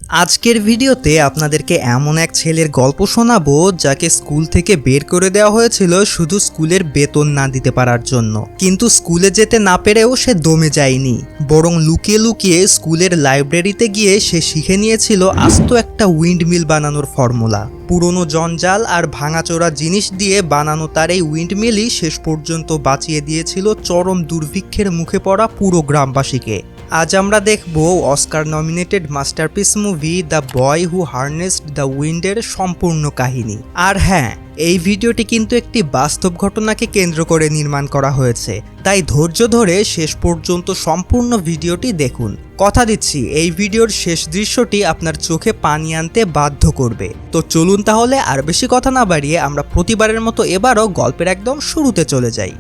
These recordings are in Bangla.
আজকের ভিডিওতে আপনাদেরকে এমন এক ছেলের গল্প শোনাবো যাকে স্কুল থেকে বের করে দেওয়া হয়েছিল শুধু স্কুলের বেতন না দিতে পারার জন্য। কিন্তু স্কুলে যেতে না পেরেও সে দমে যায়নি, বরং লুকিয়ে লুকিয়ে স্কুলের লাইব্রেরিতে গিয়ে সে শিখে নিয়েছিল আস্ত একটা উইন্ডমিল বানানোর ফর্মুলা। পুরনো জঞ্জাল আর ভাঙাচোরা জিনিস দিয়ে বানানো তার এই উইন্ডমিলই শেষ পর্যন্ত বাঁচিয়ে দিয়েছিল চরম দুর্ভিক্ষের মুখে পড়া পুরো গ্রামবাসীকে। আজ আমরা দেখব Oscar nominated masterpiece movie the boy who harnessed the উইন্ডের সম্পূর্ণ কাহিনী। আর হ্যাঁ, এই ভিডিওটি কিন্তু একটি বাস্তব ঘটনাকে কেন্দ্র করে নির্মাণ করা হয়েছে, তাই ধৈর্য ধরে শেষ পর্যন্ত সম্পূর্ণ ভিডিওটি দেখুন। কথা দিচ্ছি, এই ভিডিওর শেষ দৃশ্যটি আপনার চোখে পানি আনতে বাধ্য করবে। তো চলুন তাহলে আর বেশি কথা না বাড়িয়ে আমরা প্রতিবারের মতো এবারও গল্পের একদম শুরুতে চলে যাই।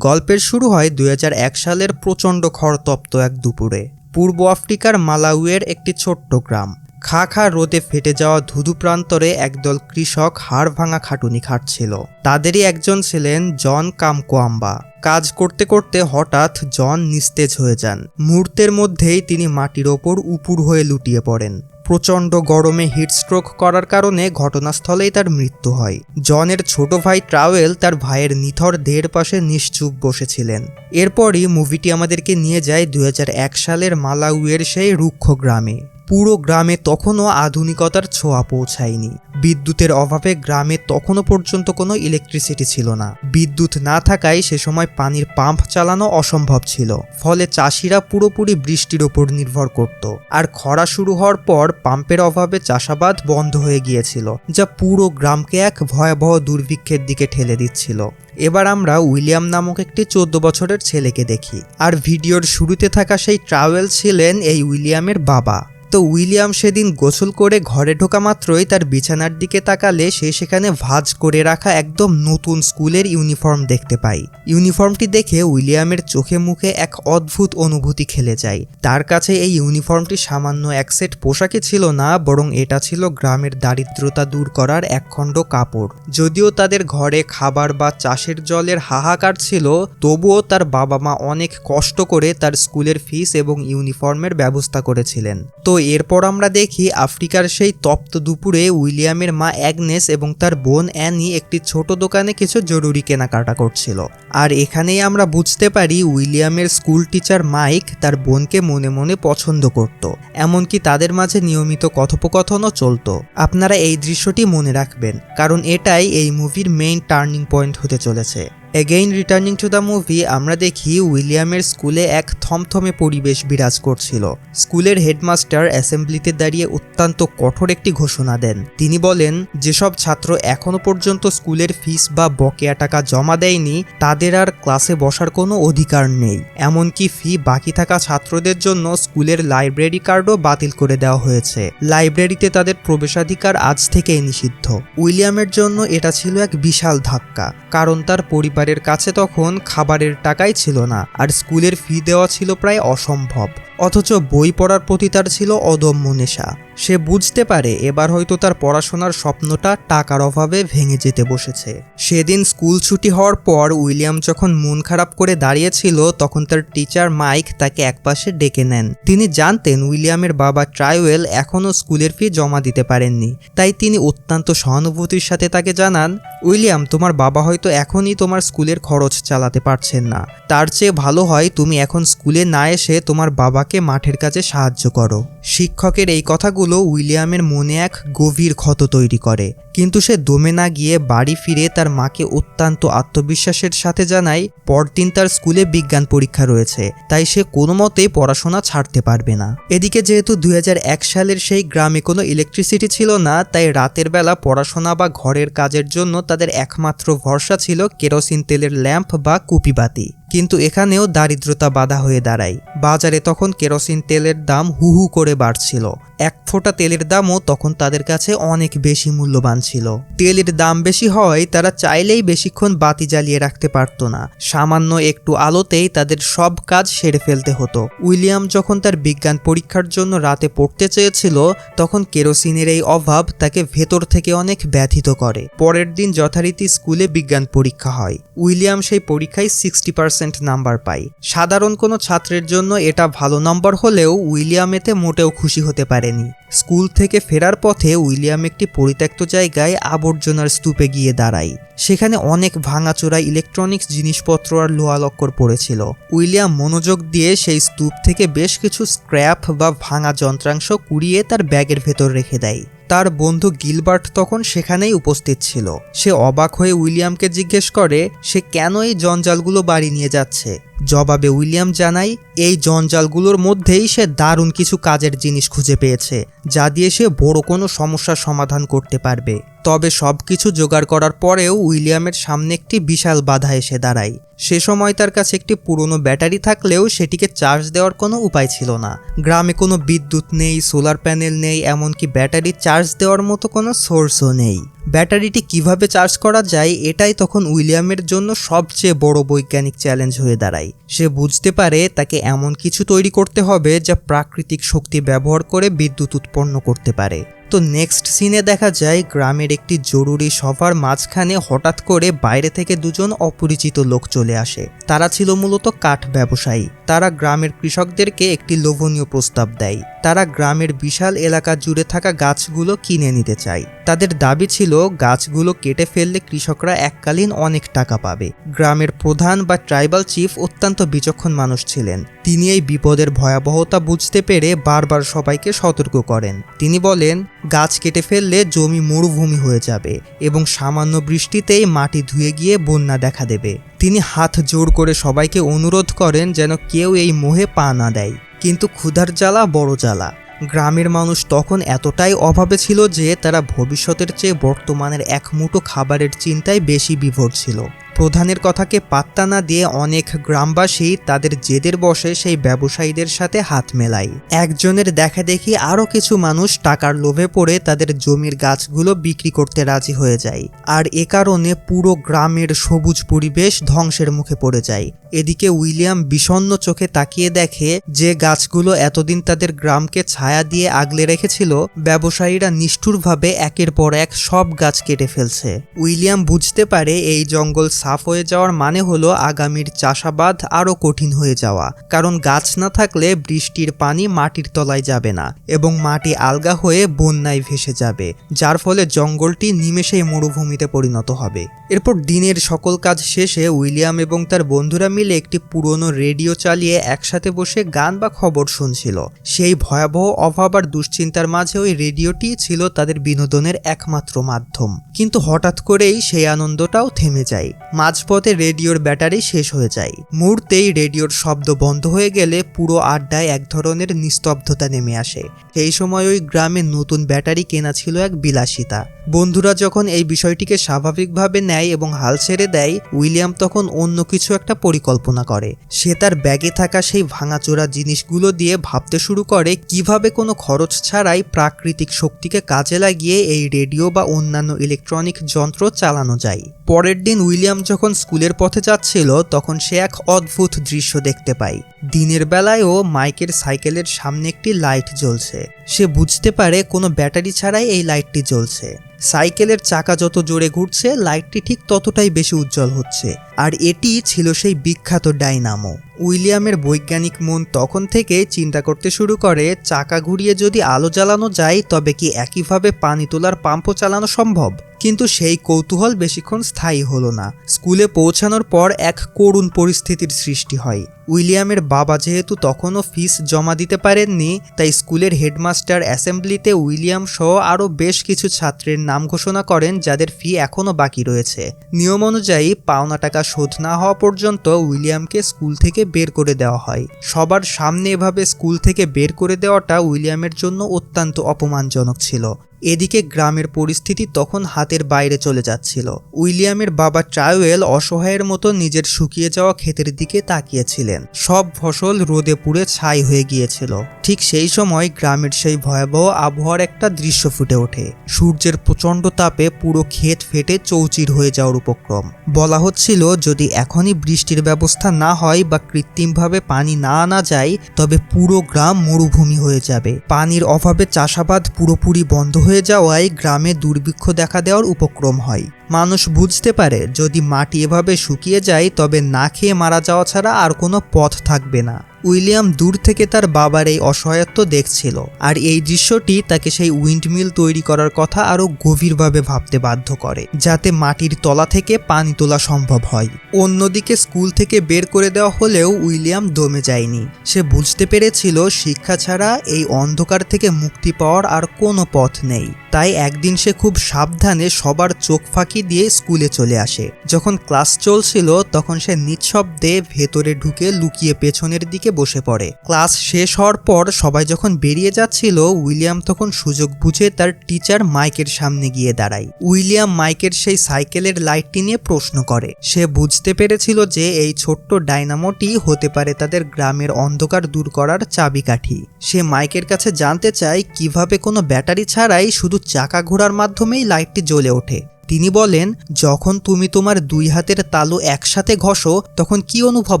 গল্পের শুরু হয় 2001 সালের প্রচণ্ড খড়তপ্ত এক দুপুরে পূর্ব আফ্রিকার মালাউইয়ের একটি ছোট্ট গ্রাম। খা খা রোদে ফেটে যাওয়া ধুধু প্রান্তরে একদল কৃষক হাড় ভাঙা খাটুনি খাটছিল। তাদেরই একজন ছিলেন জন কামকোয়াম্বা। কাজ করতে করতে হঠাৎ জন নিস্তেজ হয়ে যান। মুহূর্তের মধ্যেই তিনি মাটির ওপর উপুড় হয়ে লুটিয়ে পড়েন। প্রচণ্ড গরমে হিটস্ট্রোক করার কারণে ঘটনাস্থলেই তার মৃত্যু হয়। জনের ছোট ভাই ট্রাওয়েল তার ভাইয়ের নিথর দেহের পাশে নিশ্চুপ বসেছিলেন। এরপরই মুভিটি আমাদেরকে নিয়ে যায় 2001 সালের মালাউইয়ের সেই রুক্ষ গ্রামে। পুরো গ্রামে তখনও আধুনিকতার ছোঁয়া পৌঁছায়নি। বিদ্যুতের অভাবে গ্রামে তখনও পর্যন্ত কোনো ইলেকট্রিসিটি ছিল না। বিদ্যুৎ না থাকায় সে সময় পানির পাম্প চালানো অসম্ভব ছিল, ফলে চাষিরা পুরোপুরি বৃষ্টির ওপর নির্ভর করত। আর খরা শুরু হওয়ার পর পাম্পের অভাবে চাষাবাদ বন্ধ হয়ে গিয়েছিল, যা পুরো গ্রামকে এক ভয়াবহ দুর্ভিক্ষের দিকে ঠেলে দিচ্ছিল। এবার আমরা উইলিয়াম নামক একটি 14 বছরের ছেলেকে দেখি। আর ভিডিওর শুরুতে থাকা সেই ট্রাওয়েল ছিলেন এই উইলিয়ামের বাবা। তো উইলিয়াম সেদিন গোসল করে ঘরে ঢোকা মাত্রই তার বিছানার দিকে তাকালে সে সেখানে ভাঁজ করে রাখা একদম নতুন স্কুলের ইউনিফর্ম দেখতে পায়। ইউনিফর্মটি দেখে উইলিয়ামের চোখে মুখে এক অদ্ভুত অনুভূতি খেলে যায়। তার কাছে এই ইউনিফর্মটি সামান্য এক সেট পোশাকই ছিল না, বরং এটা ছিল গ্রামের দারিদ্রতা দূর করার একখণ্ড কাপড়। যদিও তাদের ঘরে খাবার বা চাষের জলের হাহাকার ছিল, তবুও তার বাবা মা অনেক কষ্ট করে তার স্কুলের ফিস এবং ইউনিফর্মের ব্যবস্থা করেছিলেন। তো এরপর আমরা দেখি আফ্রিকার সেই তপ্ত দুপুরে উইলিয়ামের মা অ্যাগনেস এবং তার বোন অ্যানি একটি ছোট দোকানে কিছু জরুরি কেনাকাটা করছিল। আর এখানেই আমরা বুঝতে পারি উইলিয়ামের স্কুল টিচার মাইক তার বোনকে মনে মনে পছন্দ করত। এমনকি তাদের মাঝে নিয়মিত কথোপকথনও চলত। আপনারা এই দৃশ্যটি মনে রাখবেন, কারণ এটাই এই মুভির মেইন টার্নিং পয়েন্ট হতে চলেছে। Again returning to the movie, আমরা দেখি উইলিয়ামের স্কুলে এক থমথমে পরিবেশ বিরাজ করছিল। স্কুলের হেডমাস্টার অ্যাসেম্বলিতে দাঁড়িয়ে অত্যন্ত কঠোর একটি ঘোষণা দেন। তিনি বলেন, যেসব ছাত্র এখনো পর্যন্ত স্কুলের ফিস বা বকেয়া টাকা জমা দেয়নি তাদের আর ক্লাসে বসার কোনো অধিকার নেই। এমনকি ফি বাকি থাকা ছাত্রদের জন্য স্কুলের লাইব্রেরি কার্ডও বাতিল করে দেওয়া হয়েছে। লাইব্রেরিতে তাদের প্রবেশাধিকার আজ থেকেই নিষিদ্ধ। উইলিয়ামের জন্য এটা ছিল এক বিশাল ধাক্কা, কারণ তার পরিবারের কাছে তখন খাবারের টাকাই ছিল না, আর স্কুলের ফি দেওয়া ছিল প্রায় অসম্ভব। অথচ বই পড়ার প্রতি তার ছিল অদম্য নেশা। সে বুঝতে পারে এবার হয়তো তার পড়াশোনার স্বপ্নটা টাকার অভাবে ভেঙে যেতে বসেছে। সেদিন স্কুল ছুটি হওয়ার পর উইলিয়াম যখন মন খারাপ করে দাঁড়িয়েছিল, তখন তার টিচার মাইক তাকে একপাশে ডেকে নেন। তিনি জানতেন উইলিয়ামের বাবা ট্রাওয়েল এখনও স্কুলের ফি জমা দিতে পারেননি, তাই তিনি অত্যন্ত সহানুভূতির সাথে তাকে জানান, উইলিয়াম, তোমার বাবা হয়তো এখনই তোমার স্কুলের খরচ চালাতে পারছেন না। তার চেয়ে ভালো হয় তুমি এখন স্কুলে না এসে তোমার বাবাকে মাঠের কাজে সাহায্য করো। শিক্ষকের এই কথাগুলো উইলিয়ামের মনে এক গভীর ক্ষত তৈরি করে, কিন্তু সে দমে না গিয়ে বাড়ি ফিরে তার মাকে অত্যন্ত আত্মবিশ্বাসের সাথে জানায় পরদিন তার স্কুলে বিজ্ঞান পরীক্ষা রয়েছে, তাই সে কোনো মতেই পড়াশোনা ছাড়তে পারবে না। এদিকে যেহেতু 2001 সালের সেই গ্রামে কোনো ইলেকট্রিসিটি ছিল না, তাই রাতের বেলা পড়াশোনা বা ঘরের কাজের জন্য তাদের একমাত্র ভরসা ছিল কেরোসিন তেলের ল্যাম্প বা কুপিবাতি। কিন্তু এখানেও দারিদ্রতা বাধা হয়ে দাঁড়ায়। বাজারে তখন কেরোসিন তেলের দাম হু হু করে বাড়ছিল। এক ফোঁটা তেলের দামও তখন তাদের কাছে অনেক বেশি মূল্যবান ছিল। তেলের দাম বেশি হওয়ায় তারা চাইলেই বেশিক্ষণ বাতি জ্বালিয়ে রাখতে পারত না। সামান্য একটু আলোতেই তাদের সব কাজ সেরে ফেলতে হতো। উইলিয়াম যখন তার বিজ্ঞান পরীক্ষার জন্য রাতে পড়তে চেয়েছিল, তখন কেরোসিনের এই অভাব তাকে ভেতর থেকে অনেক ব্যথিত করে। পরের দিন যথারীতি স্কুলে বিজ্ঞান পরীক্ষা হয়। উইলিয়াম সেই পরীক্ষায় 60% 100% নাম্বার পায়। সাধারণ কোনো ছাত্রের জন্য এটা ভালো নম্বর হলেও উইলিয়াম এতে মোটেও খুশি হতে পারেনি। স্কুল থেকে ফেরার পথে উইলিয়াম একটি পরিত্যক্ত জায়গায় আবর্জনার স্তূপে গিয়ে দাঁড়ায়। সেখানে অনেক ভাঙাচোরা ইলেকট্রনিক্স জিনিসপত্র আর লোহালক্কর পড়েছিল। উইলিয়াম মনোযোগ দিয়ে সেই স্তূপ থেকে বেশ কিছু স্ক্র্যাপ বা ভাঙা যন্ত্রাংশ কুড়িয়ে তার ব্যাগের ভেতর রেখে দেয়। তার বন্ধু গিলবার্ট তখন সেখানেই উপস্থিত ছিল। সে অবাক হয়ে উইলিয়ামকে জিজ্ঞেস করে সে কেন এই জঞ্জালগুলো বাড়ি নিয়ে যাচ্ছে। জবাবে উইলিয়াম জানায় এই জঞ্জালগুলোর মধ্যেই সে দারুণ কিছু কাজের জিনিস খুঁজে পেয়েছে, যা দিয়ে সে বড় কোনো সমস্যার সমাধান করতে পারবে। তবে সবকিছু জোগাড় করার পরেও উইলিয়ামের সামনে একটি বিশাল বাধা এসে দাঁড়ায়। সে সময় তার কাছে একটি পুরনো ব্যাটারি থাকলেও সেটিকে চার্জ দেওয়ার কোনো উপায় ছিল না। গ্রামে কোনো বিদ্যুৎ নেই, সোলার প্যানেল নেই, এমনকি ব্যাটারি চার্জ দেওয়ার মতো কোনো সোর্সও নেই। ব্যাটারিটি কিভাবে চার্জ করা যায় এটাই তখন উইলিয়ামের জন্য সবচেয়ে বড় বৈজ্ঞানিক চ্যালেঞ্জ হয়ে দাঁড়ায়। সে বুঝতে পারে তাকে এমন কিছু তৈরি করতে হবে যা প্রাকৃতিক শক্তি ব্যবহার করে বিদ্যুৎ উৎপন্ন করতে পারে। তো নেক্সট সিনে দেখা যায় গ্রামের একটি জরুরি সভার মাঝখানে হঠাৎ করে বাইরে থেকে দুজন অপরিচিত লোক চলে আসে। তারা ছিল মূলত কাঠ ব্যবসায়ী। তারা গ্রামের কৃষকদেরকে একটি লোভনীয় প্রস্তাব দেয়। তারা গ্রামের বিশাল এলাকা জুড়ে থাকা গাছগুলো কিনে নিতে চায়। তাদের দাবি ছিল গাছগুলো কেটে ফেললে কৃষকরা এককালীন অনেক টাকা পাবে। গ্রামের প্রধান বা ট্রাইবাল চিফ অত্যন্ত বিচক্ষণ মানুষ ছিলেন। তিনি এই বিপদের ভয়াবহতা বুঝতে পেরে বারবার সবাইকে সতর্ক করেন। তিনি বলেন গাছ কেটে ফেললে জমি মরুভূমি হয়ে যাবে এবং সামান্য বৃষ্টিতেই মাটি ধুয়ে গিয়ে বন্যা দেখা দেবে। তিনি হাত জোড় করে সবাইকে অনুরোধ করেন যেন কেউ এই মোহে পা না দেয়। কিন্তু ক্ষুধার জ্বালা বড় জ্বালা। গ্রামের মানুষ তখন এতটাই অভাবে ছিল যে তারা ভবিষ্যতের চেয়ে বর্তমানের এক মুঠো খাবারের চিন্তায় বেশি বিভোর ছিল। প্রধানের কথাকে পাত্তা না দিয়ে অনেক গ্রামবাসী তাদের জেদের বশে সেই ব্যবসায়ীদের সাথে হাত মেলায়। একজনের দেখা দেখি আরও কিছু মানুষ টাকার লোভে পড়ে তাদের জমির গাছগুলো বিক্রি করতে রাজি হয়ে যায়। আর এ কারণে পুরো গ্রামের সবুজ পরিবেশ ধ্বংসের মুখে পড়ে যায়। এদিকে উইলিয়াম বিষণ্ণ চোখে তাকিয়ে দেখে যে গাছগুলো এতদিন তাদের গ্রামকে ছায়া দিয়ে আগলে রেখেছিল, ব্যবসায়ীরা নিষ্ঠুরভাবে একের পর এক সব গাছ কেটে ফেলছে। উইলিয়াম বুঝতে পারে এই জঙ্গল সাফ হয়ে যাওয়ার মানে হলো আগামীর চাষাবাদ আরও কঠিন হয়ে যাওয়া। কারণ গাছ না থাকলে বৃষ্টির পানি মাটির তলায় যাবে না এবং মাটি আলগা হয়ে বন্যায় ভেসে যাবে, যার ফলে জঙ্গলটি নিমেষেই মরুভূমিতে পরিণত হবে। এরপর দিনের সকল কাজ শেষে উইলিয়াম এবং তার বন্ধুরা মিলে একটি পুরনো রেডিও চালিয়ে একসাথে বসে গান বা খবর শুনছিল। সেই ভয়াবহ অভাব আর দুশ্চিন্তার মাঝে ওই রেডিওটি ছিল তাদের বিনোদনের একমাত্র মাধ্যম। কিন্তু হঠাৎ করেই সেই আনন্দটাও থেমে যায়। মাঝপথে রেডিওর ব্যাটারি শেষ হয়ে যায়। মুহূর্তেই রেডিওর শব্দ বন্ধ হয়ে গেলে পুরো আড্ডায় এক ধরনের নিস্তব্ধতা নেমে আসে। সেই সময় ওই গ্রামে নতুন ব্যাটারি কেনা ছিল এক বিলাসিতা। বন্ধুরা যখন এই বিষয়টিকে স্বাভাবিকভাবে নেয় এবং হাল ছেড়ে দেয়, উইলিয়াম তখন অন্য কিছু একটা পরিকল্পনা করে। সে তার ব্যাগে থাকা সেই ভাঙাচোরা জিনিসগুলো দিয়ে ভাবতে শুরু করে কিভাবে কোনো খরচ ছাড়াই প্রাকৃতিক শক্তিকে কাজে লাগিয়ে এই রেডিও বা অন্যান্য ইলেকট্রনিক যন্ত্র চালানো যায়। পরের দিন উইলিয়াম যখন স্কুলের পথে যাচ্ছিল তখন সে এক অদ্ভুত দৃশ্য দেখতে পায়। দিনের বেলায়ও মাইকের সাইকেলের সামনে একটি লাইট জ্বলছে। সে বুঝতে পারে কোনো ব্যাটারি ছাড়াই এই লাইটটি জ্বলছে। সাইকেলের চাকা যত জোরে ঘুরছে লাইটটি ঠিক ততটাই বেশি উজ্জ্বল হচ্ছে। আর এটি ছিল সেই বিখ্যাত ডাইনামো। উইলিয়ামের বৈজ্ঞানিক মন তখন থেকে চিন্তা করতে শুরু করে চাকা ঘুরিয়ে যদি আলো জ্বালানো যায় তবে কি একইভাবে পানি তোলার পাম্পও চালানো সম্ভব। কিন্তু সেই কৌতূহল বেশিক্ষণ স্থায়ী হলো না। স্কুলে পৌঁছানোর পর এক করুণ পরিস্থিতির সৃষ্টি হয়। উইলিয়ামের বাবা যেহেতু তখনও ফিস জমা দিতে পারেননি, তাই স্কুলের হেডমাস্টার অ্যাসেম্বলিতে উইলিয়াম সহ আরও বেশ কিছু ছাত্রের নাম ঘোষণা করেন যাদের ফি এখনও বাকি রয়েছে। নিয়ম অনুযায়ী পাওনা টাকা শোধ না হওয়া পর্যন্ত উইলিয়ামকে স্কুল থেকে বের করে দেওয়া হয়। সবার সামনে এভাবে স্কুল থেকে বের করে দেওয়াটা উইলিয়ামের জন্য অত্যন্ত অপমানজনক ছিল। এদিকে গ্রামের পরিস্থিতি তখন হাতের বাইরে চলে যাচ্ছিল। উইলিয়ামের বাবা ট্রাইওয়েল অসহায়ের মতো নিজের শুকিয়ে যাওয়া ক্ষেতের দিকে তাকিয়েছিলেন। সব ফসল রোদে পুড়ে ছাই হয়ে গিয়েছিল। ঠিক সেই সময় গ্রামের সেই ভয়াবহ আবহাওয়ার একটা দৃশ্য ফুটে ওঠে। সূর্যের প্রচণ্ড তাপে পুরো ক্ষেত ফেটে চৌচির হয়ে যাওয়ার উপক্রম। বলা হচ্ছিল যদি এখনই বৃষ্টির ব্যবস্থা না হয় বা কৃত্রিমভাবে পানি না আনা যায় তবে পুরো গ্রাম মরুভূমি হয়ে যাবে। পানির অভাবে চাষাবাদ পুরোপুরি বন্ধ হয়ে হয়ে যাওয়ায় গ্রামে দুর্ভিক্ষ দেখা দেওয়ার উপক্রম হয়। মানুষ বুঝতে পারে যদি মাটি এভাবে শুকিয়ে যায় তবে না খেয়ে মারা যাওয়া ছাড়া আর কোনো পথ থাকবে না। উইলিয়াম দূর থেকে তার বাবার এই অসহায়ত্ব দেখছিল, আর এই দৃশ্যটি তাকে সেই উইন্ডমিল তৈরি করার কথা আরও গভীরভাবে ভাবতে বাধ্য করে, যাতে মাটির তলা থেকে পানি তোলা সম্ভব হয়। অন্যদিকে স্কুল থেকে বের করে দেওয়া হলেও উইলিয়াম দমে যায়নি। সে বুঝতে পেরেছিল শিক্ষা ছাড়া এই অন্ধকার থেকে মুক্তি পাওয়ার আর কোনো পথ নেই। তাই একদিন সে খুব সাবধানে সবার চোখ ফাঁকি দিয়ে স্কুলে চলে আসে। যখন ক্লাস চলছিল তখন সে নিঃশব্দে ভেতরে ঢুকে লুকিয়ে পেছনের দিকে বসে পড়ে। ক্লাস শেষ হওয়ার পর সবাই যখন বেরিয়ে যাচ্ছিল, উইলিয়াম তখন সুযোগ বুঝে তার টিচার মাইকের সামনে গিয়ে দাঁড়ায়। উইলিয়াম মাইকের সেই সাইকেলের লাইটটি নিয়ে প্রশ্ন করে। সে বুঝতে পেরেছিল যে এই ছোট্ট ডাইনামোটি হতে পারে তাদের গ্রামের অন্ধকার দূর করার চাবিকাঠি। সে মাইকের কাছে জানতে চায় কিভাবে কোনো ব্যাটারি ছাড়াই শুধু চাকা ঘোরার মাধ্যমেই লাইটটি জ্বলে ওঠে। তিনি বলেন, যখন তুমি তোমার দুই হাতের তালু একসাথে ঘষো তখন কি অনুভব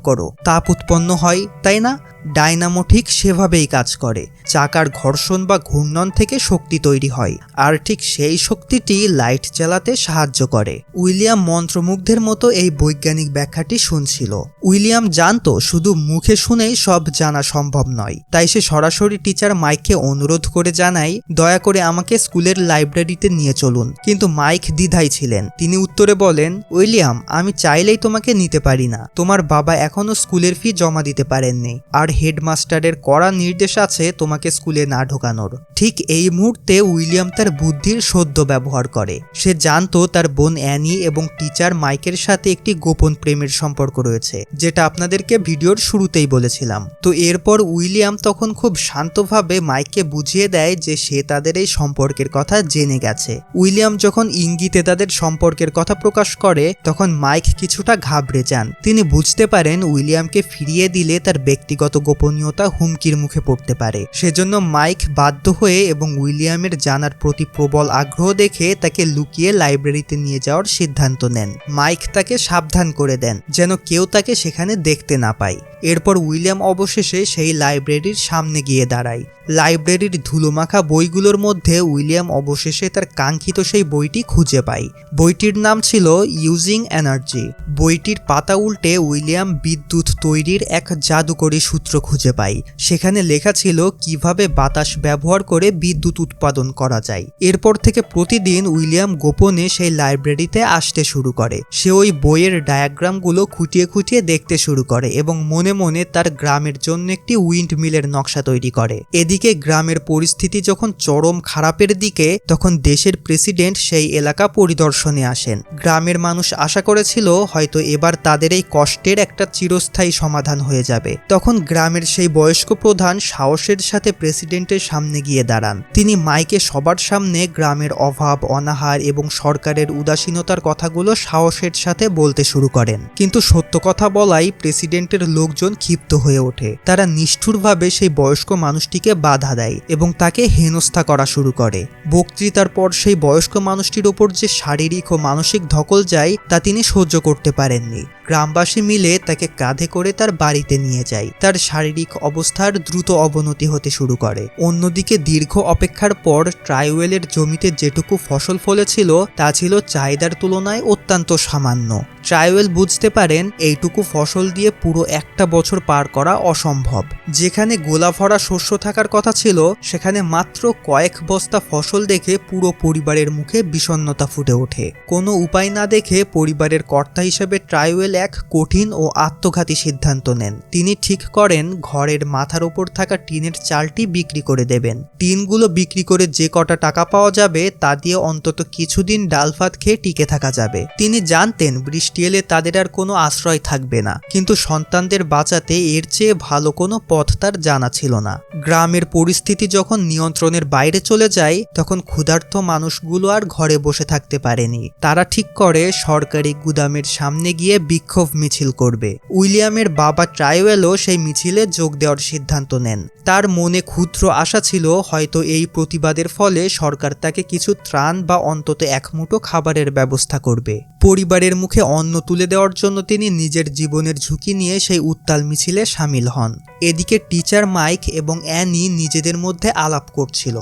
করো? তাপ উৎপন্ন হয়, তাই না? ডায়নামো ঠিক সেভাবেই কাজ করে। চাকার ঘর্ষণ বা ঘূর্ণন থেকে শক্তি তৈরি হয়, আর ঠিক সেই শক্তিটি লাইট জ্বালাতে সাহায্য করে। উইলিয়াম মন্ত্রমুগ্ধের মতো এই বৈজ্ঞানিক ব্যাখ্যাটি শুনছিল। উইলিয়াম জানতো শুধু মুখে শুনেই সব জানা সম্ভব নয়, তাই সে সরাসরি টিচার মাইককে অনুরোধ করে জানায়, দয়া করে আমাকে স্কুলের লাইব্রেরিতে নিয়ে চলুন। কিন্তু মাইক দ্বিধায় ছিলেন। তিনি উত্তরে বলেন, উইলিয়াম, আমি চাইলেই তোমাকে নিতে পারি না। তোমার বাবা এখনো স্কুলের ফি জমা দিতে পারেননি, আর হেডমাস্টারের কড়া নির্দেশ আছে তোমাকে স্কুলে না ঢোকানোর। ঠিক এই মুহূর্তে উইলিয়াম তার বুদ্ধির সদ্য ব্যবহার করে। সে জানতো তার বোন অ্যানি এবং টিচার মাইকের সাথে একটি গোপন প্রেমের সম্পর্ক রয়েছে, যেটা আপনাদেরকে ভিডিওর শুরুতেই বলেছিলাম। তো এরপর উইলিয়াম তখন খুব শান্তভাবে মাইককে বুঝিয়ে দেয় যে সে তাদের এই সম্পর্কের কথা জেনে গেছে। উইলিয়াম যখন ইঙ্গিতে তাদের সম্পর্কের কথা প্রকাশ করে তখন মাইক কিছুটা ঘাবড়ে যান। তিনি বুঝতে পারেন উইলিয়ামকে ফিরিয়ে দিলে তার ব্যক্তিগত গোপনীয়তা হুমকির মুখে পড়তে পারে। সেজন্য মাইক বাধ্য হয়ে এবং উইলিয়ামের জানার প্রতি প্রবল আগ্রহ দেখে তাকে লুকিয়ে লাইব্রেরিতে নিয়ে যাওয়ার সিদ্ধান্ত নেন। মাইক তাকে সাবধান করে দেন যেন কেউ তাকে সেখানে দেখতে না পায়। এরপর উইলিয়াম অবশেষে সেই লাইব্রেরির সামনে গিয়ে দাঁড়ায়। লাইব্রেরির ধুলোমাখা বইগুলোর মধ্যে উইলিয়াম অবশেষে তার কাঙ্ক্ষিত সেই বইটি খুঁজে পায়। বইটির নাম ছিল ইউজিং এনার্জি। বইটির পাতা উল্টে উইলিয়াম বিদ্যুৎ তৈরির এক জাদুকরী সূত্র খুঁজে পায়। সেখানে লেখা ছিল কিভাবে বাতাস ব্যবহার করে বিদ্যুৎ উৎপাদন করা যায়। এরপর থেকে প্রতিদিন উইলিয়াম গোপনে সেই লাইব্রেরিতে আসতে শুরু করে। সে ওই বইয়ের ডায়াগ্রামগুলো খুঁটিয়ে খুঁটিয়ে দেখতে শুরু করে এবং মনে মনে তার গ্রামের জন্য একটি উইন্ড মিলের নকশা তৈরি করে। এদিকে গ্রামের পরিস্থিতি যখন চরম খারাপের দিকে, তখন দেশের প্রেসিডেন্ট সেই এলাকা পরিদর্শনে আসেন। গ্রামের মানুষ আশা করেছিল হয়তো এবার তাদের এই কষ্টের একটা চিরস্থায়ী সমাধান হয়ে যাবে। তখন গ্রামের সেই বয়স্ক প্রধান সাহসের সাথে প্রেসিডেন্টের সামনে গিয়ে দাঁড়ান। তিনি মাইকে সবার সামনে গ্রামের অভাব, অনাহার এবং সরকারের উদাসীনতার কথাগুলো সাহসের সাথে বলতে শুরু করেন। কিন্তু সত্য কথা বলাই প্রেসিডেন্টের লোকজন ক্ষিপ্ত হয়ে ওঠে। তারা নিষ্ঠুরভাবে সেই বয়স্ক মানুষটিকে বাধা দেয় এবং তাকে হেনস্থা করা শুরু করে। বক্তৃতার পর সেই বয়স্ক মানুষটির ওপর যে শারীরিক ও মানসিক ধকল যায় তা তিনি সহ্য করতে পারেননি। গ্রামবাসী মিলে তাকে কাঁধে করে তার বাড়িতে নিয়ে যায়। তার শারীরিক অবস্থার দ্রুত অবনতি হতে শুরু করে। অন্যদিকে দীর্ঘ অপেক্ষার পর ট্রাইওয়েলের জমিতে যেটুকু ফসল ফলেছিল তা ছিল চাহিদার তুলনায় অত্যন্ত সামান্য। ট্রাইওয়েল বুঝতে পারেন এইটুকু ফসল দিয়ে পুরো একটা বছর পার করা অসম্ভব। যেখানে গোলা ভরা শস্য থাকার কথা ছিল সেখানে মাত্র কয়েক বস্তা ফসল দেখে পুরো পরিবারের মুখে বিষণ্ণতা ফুটে ওঠে। কোনো উপায় না দেখে পরিবারের কর্তা হিসেবে ট্রাইওয়েল এক কঠিন ও আত্মঘাতী সিদ্ধান্ত নেন। তিনি ঠিক করেন ঘরের মাথার উপর থাকা টিনের চালটি বিক্রি করে দেবেন। টিনগুলো বিক্রি করে যে কটা টাকা পাওয়া যাবে তা দিয়ে অন্তত কিছুদিন ডাল ভাত খেয়ে টিকে থাকা যাবে। তিনি জানতেন বৃষ্টি এলে তাদের আর কোনো আশ্রয় থাকবে না, কিন্তু সন্তানদের বাঁচাতে এর চেয়ে ভালো কোনো পথ তার জানা ছিল না। গ্রামের পরিস্থিতি যখন নিয়ন্ত্রণের বাইরে চলে যায় তখন ক্ষুধার্ত মানুষগুলো আর ঘরে বসে থাকতে পারেনি। তারা ঠিক করে সরকারি গুদামের সামনে গিয়ে বিক্ষোভ মিছিল করবে। উইলিয়ামের বাবা ট্রাইওয়েলও সেই মিছিলে যোগ দেওয়ার সিদ্ধান্ত নেন। তার মনে ক্ষুদ্র আশা ছিল হয়তো এই প্রতিবাদের ফলে সরকার তাকে কিছু ত্রাণ বা অন্তত এক মুঠো খাবারের ব্যবস্থা করবে। পরিবারের মুখে অন্ন তুলে দেওয়ার জন্য তিনি নিজের জীবনের ঝুঁকি নিয়ে সেই উত্তাল মিছিলে সামিল হন। এদিকে টিচার মাইক এবং অ্যানি নিজেদের মধ্যে আলাপ করছিল।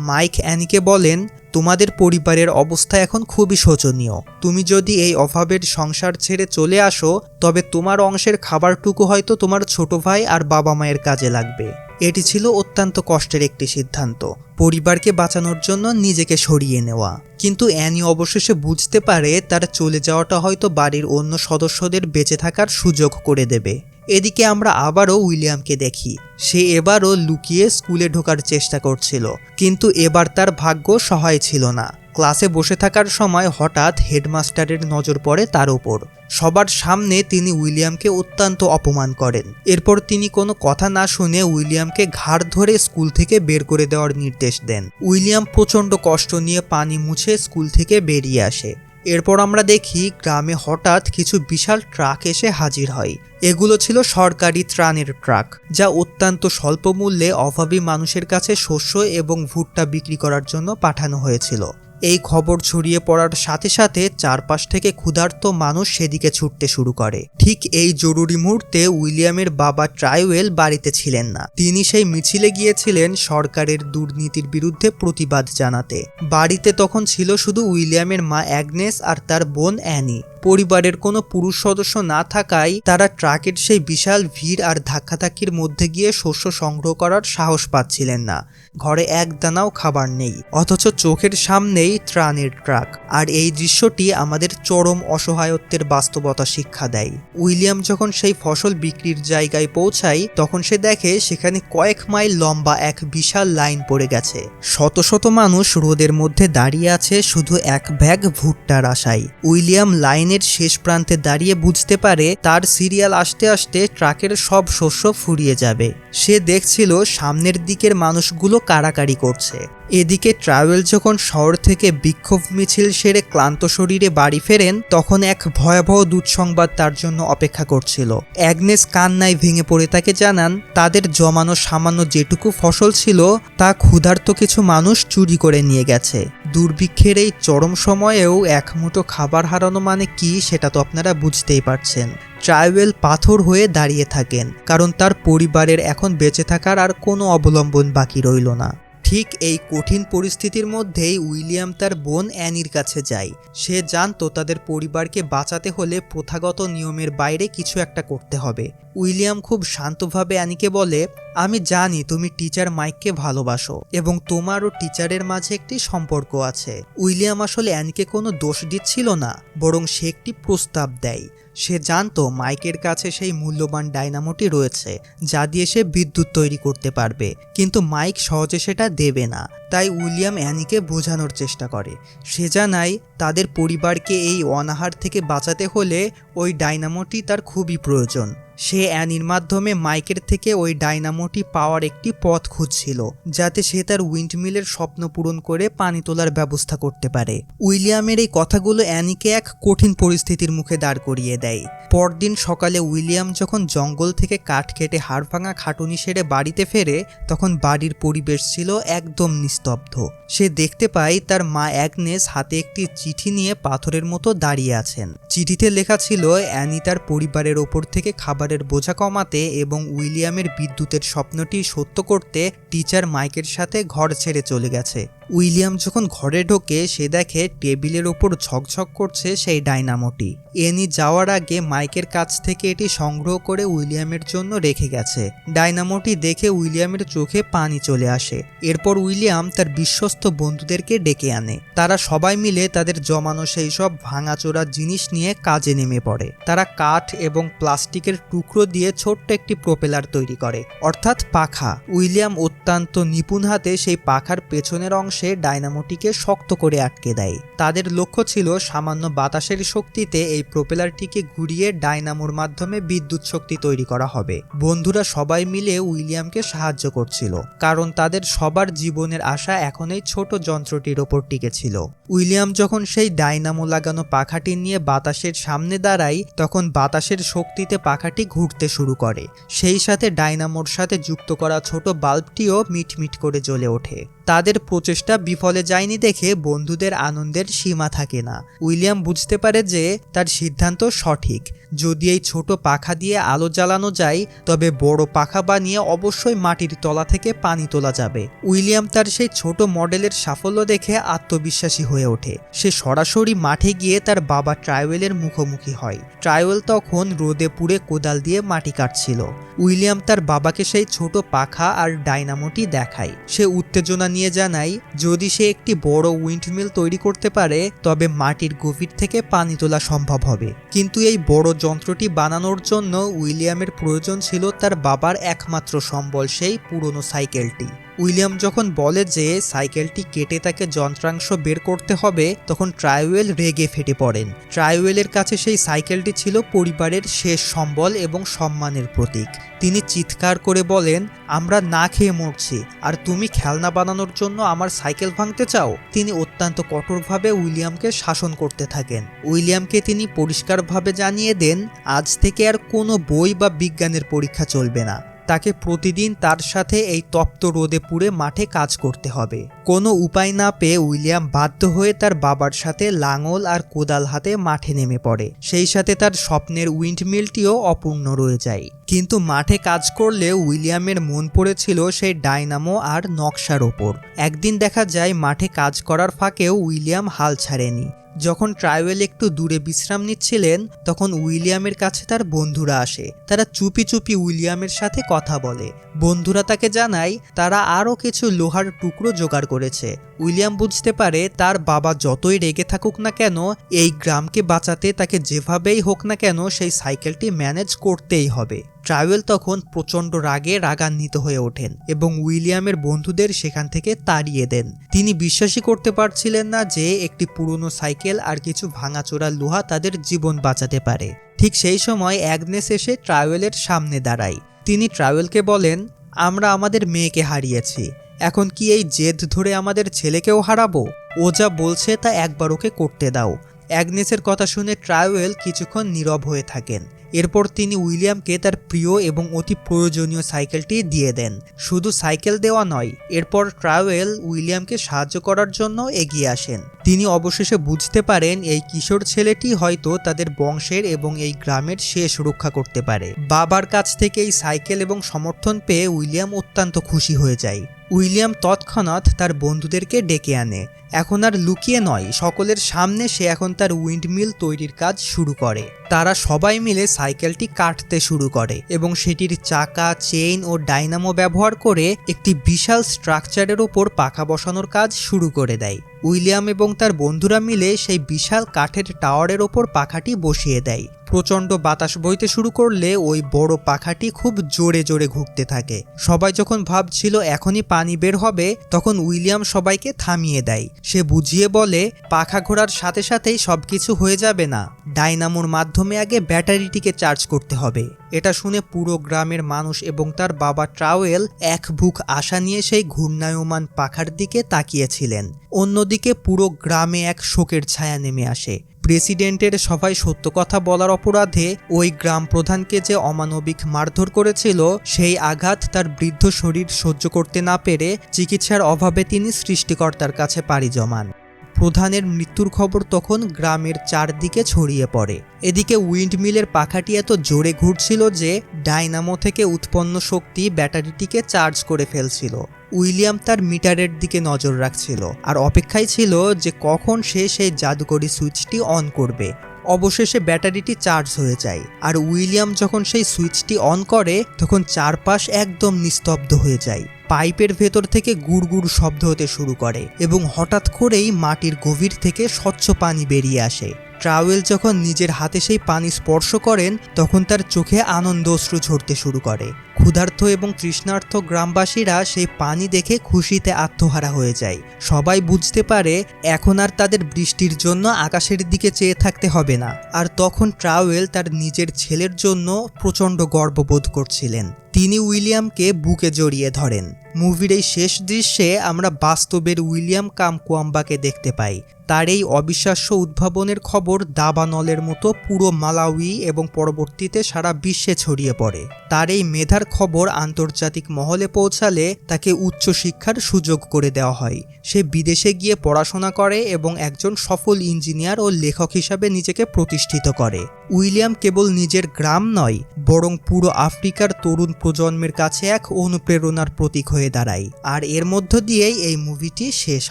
মাইক অ্যানিকে বলেন, তোমাদের পরিবারের অবস্থা এখন খুবই শোচনীয়। তুমি যদি এই অভাবের সংসার ছেড়ে চলে আসো তবে তোমার অংশের খাবারটুকু হয়তো তোমার ছোট ভাই আর বাবা মায়ের কাজে লাগবে। এটি ছিল অত্যন্ত কষ্টের একটি সিদ্ধান্ত, পরিবারকে বাঁচানোর জন্য নিজেকে সরিয়ে নেওয়া। কিন্তু অ্যানি অবশেষে বুঝতে পারে তার চলে যাওয়াটা হয়তো বাড়ির অন্য সদস্যদের বেঁচে থাকার সুযোগ করে দেবে। এদিকে আমরা আবারও উইলিয়ামকে দেখি। সে এবারও লুকিয়ে স্কুলে ঢোকার চেষ্টা করছিল, কিন্তু এবার তার ভাগ্য সহায় ছিল না। ক্লাসে বসে থাকার সময় হঠাৎ হেডমাস্টারের নজর পড়ে তার ওপর। সবার সামনে তিনি উইলিয়ামকে অত্যন্ত অপমান করেন। এরপর তিনি কোনো কথা না শুনে উইলিয়ামকে ঘাড় ধরে স্কুল থেকে বের করে দেওয়ার নির্দেশ দেন। উইলিয়াম প্রচণ্ড কষ্ট নিয়ে পানি মুছে স্কুল থেকে বেরিয়ে আসে। এরপর আমরা দেখি গ্রামে হঠাৎ কিছু বিশাল ট্রাক এসে হাজির হয়। এগুলো ছিল সরকারি ত্রাণের ট্রাক, যা অত্যন্ত স্বল্প মূল্যে অভাবী মানুষের কাছে শস্য এবং ভুট্টা বিক্রি করার জন্য পাঠানো হয়েছিল। এই খবর ছড়িয়ে পড়ার সাথে সাথে চারপাশ থেকে ক্ষুধার্ত মানুষ সেদিকে ছুটতে শুরু করে। ঠিক এই জরুরি মুহূর্তে উইলিয়ামের বাবা ট্রাইওয়েল বাড়িতে ছিলেন না। তিনি সেই মিছিলে গিয়েছিলেন সরকারের দুর্নীতির বিরুদ্ধে প্রতিবাদ জানাতে। বাড়িতে তখন ছিল শুধু উইলিয়ামের মা অ্যাগনেস আর তার বোন অ্যানি। পরিবারের কোনো পুরুষ সদস্য না থাকায় তারা ট্রাকের সেই বিশাল ভিড় আর ধাক্কাধাক্কির মধ্যে গিয়ে শস্য সংগ্রহ করার সাহস পাচ্ছিলেন না। ঘরে এক দানাও খাবার নেই, অথচ চোখের সামনেই ত্রাণের ট্রাক। আর এই দৃশ্যটি আমাদের চরম অসহায়ত্বের বাস্তবতা শিক্ষা দেয়। উইলিয়াম যখন সেই ফসল বিক্রির জায়গায় পৌঁছায় তখন সে দেখে সেখানে কয়েক মাইল লম্বা এক বিশাল লাইন পড়ে গেছে। শত শত মানুষ রোদের মধ্যে দাঁড়িয়ে আছে শুধু এক ব্যাগ ভুট্টার আশায়। উইলিয়াম লাইনের শেষ প্রান্তে দাঁড়িয়ে বুঝতে পারে তার সিরিয়াল আসতে আসতে ট্রাকের সব শস্য ফুরিয়ে যাবে। সে দেখছিল সামনের দিকের মানুষগুলো কাড়াকাড়ি করছে। এদিকে ট্রাভেল যখন শহর থেকে বিক্ষোভ মিছিল সেরে ক্লান্ত শরীরে বাড়ি ফেরেন তখন এক ভয়াবহ দুঃসংবাদ তার জন্য অপেক্ষা করছিল। অ্যাগনেস কান্নায় ভেঙে পড়ে তাকে জানান তাদের জমানো সামান্য যেটুকু ফসল ছিল তা ক্ষুধার্ত কিছু মানুষ চুরি করে নিয়ে গেছে। দুর্ভিক্ষের এই চরম সময়েও এক মুঠো খাবার হারানো মানে কি সেটা তো আপনারা বুঝতেই পারছেন। ট্রাইওয়েল পাথর হয়ে দাঁড়িয়ে থাকেন, কারণ তার পরিবারের এখন বেঁচে থাকার আর কোনো অবলম্বন বাকি রইল না। ঠিক এই কঠিন পরিস্থিতির মধ্যেই উইলিয়াম তার বোন অ্যানির কাছে যায়। সে জানতো তাদের পরিবারকে বাঁচাতে হলে প্রথাগত নিয়মের বাইরে কিছু একটা করতে হবে। উইলিয়াম খুব শান্তভাবে অ্যানিকে বলে, আমি জানি তুমি টিচার মাইককে ভালোবাসো এবং তোমার ও টিচারের মাঝে একটি সম্পর্ক আছে। উইলিয়াম আসলে অ্যানিকে কোনো দোষ দিচ্ছিল না, বরং সে একটি প্রস্তাব দেয়। সে জানতো মাইকের কাছে সেই মূল্যবান ডাইনামোটি রয়েছে যা দিয়ে সে বিদ্যুৎ তৈরি করতে পারবে, কিন্তু মাইক সহজে সেটা দেবে না। তাই উইলিয়াম অ্যানিকে বোঝানোর চেষ্টা করে। সে জানায় তাদের পরিবারকে এই অনাহার থেকে বাঁচাতে হলে ওই ডাইনামোটি তার খুবই প্রয়োজন। সে অ্যানির মাধ্যমে মাইকের থেকে ওই ডাইনামোটি পাওয়ার একটি পথ খুঁজছিল, যাতে সে তার উইন্ডমিলের স্বপ্ন পূরণ করে পানি তোলার ব্যবস্থা করতে পারে। উইলিয়ামের এই কথাগুলো অ্যানিকে এক কঠিন পরিস্থিতির মুখে দাঁড় করিয়ে দেয়। পরদিন সকালে উইলিয়াম যখন জঙ্গল থেকে কাঠ কেটে হাড়ভাঙা খাটুনি সেরে বাড়িতে ফেরে তখন বাড়ির পরিবেশ ছিল একদম নিস্তব্ধ। সে দেখতে পায় তার মা অ্যাগনেস হাতে একটি চিঠি নিয়ে পাথরের মতো দাঁড়িয়ে আছেন। চিঠিতে লেখা ছিল অ্যানি তার পরিবারের ওপর থেকে খাবারের বোঝা কমাতে এবং উইলিয়ামের বিদ্যুতের স্বপ্নটি সত্য করতে টিচার মাইকের সাথে ঘর ছেড়ে চলে গেছে। উইলিয়াম যখন ঘরে ঢোকে সে দেখে টেবিলের ওপর ঝকঝক করছে সেই ডাইনামোটি। অ্যানি যাওয়ার আগে মাইকের কাছ থেকে এটি সংগ্রহ করে উইলিয়ামের জন্য রেখে গেছে। ডাইনামোটি দেখে উইলিয়ামের চোখে পানি চলে আসে। এরপর উইলিয়াম তার বিশ্বস্ত বন্ধুদেরকে ডেকে আনে। তারা সবাই মিলে তাদের জমানো সেই সব ভাঙাচোরা জিনিস নিয়ে কাজে নেমে পড়ে। তারা কাঠ এবং প্লাস্টিকের টুকরো দিয়ে ছোট্ট একটি প্রোপেলার তৈরি করে, অর্থাৎ পাখা। উইলিয়াম অত্যন্ত নিপুণ হাতে সেই পাখার পেছনের অংশে ডাইনামোটিকে শক্ত করে আটকে দেয়। তাদের লক্ষ্য ছিল সামান্য বাতাসের শক্তিতে এই প্রোপেলারটিকে ঘুরিয়ে ডাইনামোর মাধ্যমে বিদ্যুৎ শক্তি তৈরি করা হবে। বন্ধুরা সবাই মিলে উইলিয়ামকে সাহায্য করছিল, কারণ তাদের সবার জীবনের আশা এখন এই ছোট যন্ত্রটির ওপর টিকে ছিল। উইলিয়াম যখন সেই ডাইনামো লাগানো পাখাটি নিয়ে বাতাসের সামনে দাঁড়ায় তখন বাতাসের শক্তিতে পাখাটি ঘুরতে শুরু করে। সেই সাথে ডাইনামোর সাথে যুক্ত করা ছোট বাল্বটিও মিটমিট করে জ্বলে ওঠে। তাদের প্রচেষ্টা বিফলে যায়নি দেখে বন্ধুদের আনন্দের সীমা থাকে না। উইলিয়াম বুঝতে পারে যে তার সিদ্ধান্ত সঠিক। যদি এই ছোট পাখা দিয়ে আলো জ্বালানো যায় তবে বড় পাখা বানিয়ে অবশ্যই মাটির তলা থেকে পানি তোলা যাবে। উইলিয়াম তার সেই ছোট মডেলের সাফল্য দেখে আত্মবিশ্বাসী হয়ে ওঠে। সে সরাসরি মাঠে গিয়ে তার বাবা ট্রাইওয়েলের মুখোমুখি হয়। ট্রাইওয়েল তখন রোদে পুড়ে কোদাল দিয়ে মাটি কাটছিল। উইলিয়াম তার বাবাকে সেই ছোট পাখা আর ডাইনামোটি দেখায়। সে উত্তেজনা নিয়ে জানায় যদি সে একটি বড় উইন্ডমিল তৈরি করতে পারে তবে মাটির গভীর থেকে পানি তোলা সম্ভব হবে। কিন্তু এই বড় যন্ত্রটি বানানোর জন্য উইলিয়ামের প্রয়োজন ছিল তার বাবার একমাত্র সম্বল, সেই পুরনো সাইকেলটি। উইলিয়াম যখন বলে যে সাইকেলটি কেটে তাকে যন্ত্রাংশ বের করতে হবে তখন ট্রাইওয়েল রেগে ফেটে পড়েন। ট্রাইওয়েলের কাছে সেই সাইকেলটি ছিল পরিবারের শেষ সম্বল এবং সম্মানের প্রতীক। তিনি চিৎকার করে বলেন, আমরা না খেয়ে মরছি আর তুমি খেলনা বানানোর জন্য আমার সাইকেল ভাঙতে চাও। তিনি অত্যন্ত কঠোরভাবে উইলিয়ামকে শাসন করতে থাকেন। উইলিয়ামকে তিনি পরিষ্কারভাবে জানিয়ে দেন আজ থেকে আর কোনো বই বা বিজ্ঞানের পরীক্ষা চলবে না। তাকে প্রতিদিন তার সাথে এই তপ্ত রোদে পুড়ে মাঠে কাজ করতে হবে। কোনো উপায় না পেয়ে উইলিয়াম বাধ্য হয়ে তার বাবার সাথে লাঙল আর কোদাল হাতে মাঠে নেমে পড়ে। সেই সাথে তার স্বপ্নের উইন্ডমিলটিও অপূর্ণ রয়ে যায়। কিন্তু মাঠে কাজ করলে উইলিয়ামের মন পড়েছিল সেই ডাইনামো আর নকশার ওপর। একদিন দেখা যায় মাঠে কাজ করার ফাঁকেও উইলিয়াম হাল ছাড়েনি। যখন ট্রাইওয়েল একটু দূরে বিশ্রাম নিচ্ছিলেন তখন উইলিয়ামের কাছে তার বন্ধুরা আসে। তারা চুপি চুপি উইলিয়ামের সাথে কথা বলে। বন্ধুরা তাকে জানায় তারা আরও কিছু লোহার টুকরো জোগাড় করেছে। উইলিয়াম বুঝতে পারে তার বাবা যতই রেগে থাকুক না কেন এই গ্রামকে বাঁচাতে তাকে যেভাবেই হোক না কেন সেই সাইকেলটি ম্যানেজ করতেই হবে। ট্রাইওয়েল তখন প্রচণ্ড রাগে রাগান্বিত হয়ে ওঠেন এবং উইলিয়ামের বন্ধুদের সেখান থেকে তাড়িয়ে দেন। তিনি বিশ্বাসই করতে পারছিলেন না যে একটি পুরনো সাইকেল আর কিছু ভাঙাচোরা লোহা তাদের জীবন বাঁচাতে পারে। ঠিক সেই সময় অ্যাগনেস এসে ট্রাইওয়েলের সামনে দাঁড়ায়। তিনি ট্রাইওয়েলকে বলেন, আমরা আমাদের মেয়েকে হারিয়েছি, এখন কি এই জেদ ধরে আমাদের ছেলেকেও হারাবো? ও যা বলছে তা একবার ওকে করতে দাও। অ্যাগনেসের কথা শুনে ট্রাইওয়েল কিছুক্ষণ নীরব হয়ে থাকেন। এরপর তিনি উইলিয়ামকে তার প্রিয় এবং অতি প্রয়োজনীয় সাইকেলটি দিয়ে দেন। শুধু সাইকেল দেওয়া নয়, এরপর ট্রাইওয়েল উইলিয়ামকে সাহায্য করার জন্য এগিয়ে আসেন। তিনি অবশেষে বুঝতে পারেন এই কিশোর ছেলেটি হয়তো তাদের বংশের এবং এই গ্রামের শেষ রক্ষা করতে পারে। বাবার কাছ থেকে এই সাইকেল এবং সমর্থন পেয়ে উইলিয়াম অত্যন্ত খুশি হয়ে যায়। উইলিয়াম তৎক্ষণাৎ তার বন্ধুদেরকে ডেকে আনে। এখন আর লুকিয়ে নয়, সকলের সামনে সে এখন তার উইন্ডমিল তৈরির কাজ শুরু করে। তারা সবাই মিলে সাইকেলটি কাটতে শুরু করে এবং সেটির চাকা, চেইন ও ডাইনামো ব্যবহার করে একটি বিশাল স্ট্রাকচারের ওপর পাখা বসানোর কাজ শুরু করে দেয়। উইলিয়াম এবং তার বন্ধুরা মিলে সেই বিশাল কাঠের টাওয়ারের ওপর পাখাটি বসিয়ে দেয়। প্রচণ্ড বাতাস বইতে শুরু করলে ওই বড় পাখাটি খুব জোরে জোরে ঘুরতে থাকে। সবাই যখন ভাবছিল এখনই পানি বের হবে তখন উইলিয়াম সবাইকে থামিয়ে দেয়। সে বুঝিয়ে বলে, পাখা ঘোরার সাথে সাথেই সবকিছু হয়ে যাবে না, ডাইনামোর মাধ্যমে আগে ব্যাটারিটিকে চার্জ করতে হবে। এটা শুনে পুরো গ্রামের মানুষ এবং তার বাবা ট্রাইওয়েল এক বুক আশা নিয়ে সেই ঘূর্ণায়মান পাখার দিকে তাকিয়েছিলেন। অন্যদিকে পুরো গ্রামে এক শোকের ছায়া নেমে আসে। প্রেসিডেন্টের সভায় সত্য কথা বলার অপরাধে ওই গ্রাম প্রধানকে যে অমানবিক মারধর করেছিল সেই আঘাত তার বৃদ্ধ শরীর সহ্য করতে না পেরে চিকিৎসার অভাবে তিনি সৃষ্টিকর্তার কাছে পাড়ি জমান। প্রধানের মৃত্যুর খবর তখন গ্রামের চারদিকে ছড়িয়ে পড়ে। এদিকে উইন্ডমিলের পাখাটি এত জোরে ঘুরছিল যে ডাইনামো থেকে উৎপন্ন শক্তি ব্যাটারিটিকে চার্জ করে ফেলছিল। উইলিয়াম তার মিটারের দিকে নজর রাখছিল আর অপেক্ষায় ছিল যে কখন সে সেই জাদুকরী সুইচটি অন করবে। অবশেষে ব্যাটারিটি চার্জ হয়ে যায় আর উইলিয়াম যখন সেই সুইচটি অন করে তখন চারপাশ একদম নিস্তব্ধ হয়ে যায়। পাইপের ভেতর থেকে গুড়গুড় শব্দ হতে শুরু করে এবং হঠাৎ করেই মাটির গভীর থেকে স্বচ্ছ পানি বেরিয়ে আসে। ট্রাইওয়েল যখন নিজের হাতে সেই পানি স্পর্শ করেন তখন তার চোখে আনন্দ অশ্রু ঝরতে শুরু করে। ক্ষুধার্ত এবং তৃষ্ণার্ত গ্রামবাসীরা সেই পানি দেখে খুশিতে আত্মহারা হয়ে যায়। সবাই বুঝতে পারে এখন আর তাদের বৃষ্টির জন্য আকাশের দিকে চেয়ে থাকতে হবে না। আর তখন ট্রাইওয়েল তার নিজের ছেলের জন্য প্রচণ্ড গর্ববোধ করছিলেন। তিনি উইলিয়ামকে বুকে জড়িয়ে ধরেন। মুভির এই শেষ দৃশ্যে আমরা বাস্তবের উইলিয়াম কামকুয়াম্বাকে দেখতে পাই। তার এই অবিশ্বাস্য উদ্ভাবনের খবর দাবানলের মতো পুরো মালাউই এবং পরবর্তীতে সারা বিশ্বে ছড়িয়ে পড়ে। তার এই মেধার খবর আন্তর্জাতিক মহলে পৌঁছালে তাকে উচ্চশিক্ষার সুযোগ করে দেওয়া হয়। সে বিদেশে গিয়ে পড়াশোনা করে এবং একজন সফল ইঞ্জিনিয়ার ও লেখক হিসাবে নিজেকে প্রতিষ্ঠিত করে। উইলিয়াম কেবল নিজের গ্রাম নয়, বরং পুরো আফ্রিকার তরুণ প্রজন্মের কাছে এক অনুপ্রেরণার প্রতীক হয়ে দাঁড়ায়। আর এর মধ্য দিয়েই এই মুভিটি শেষ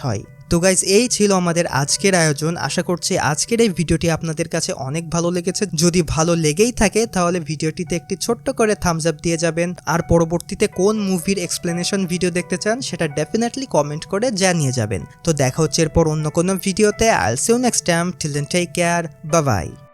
হয়। তো গাইজ, এই ছিল আমাদের আজকের আয়োজন। আশা করছি আজকের এই ভিডিওটি আপনাদের কাছে অনেক ভালো লেগেছে। যদি ভালো লেগেই থাকে তাহলে ভিডিওটিতে একটি ছোট্ট করে থামস আপ দিয়ে যাবেন। আর পরবর্তীতে কোন মুভির এক্সপ্লেনেশন ভিডিও দেখতে চান সেটা ডেফিনেটলি কমেন্ট করে জানিয়ে যাবেন। তো দেখা হচ্ছে এরপর অন্য কোনো ভিডিওতে। I'll see you next time. Till then take care, bye by.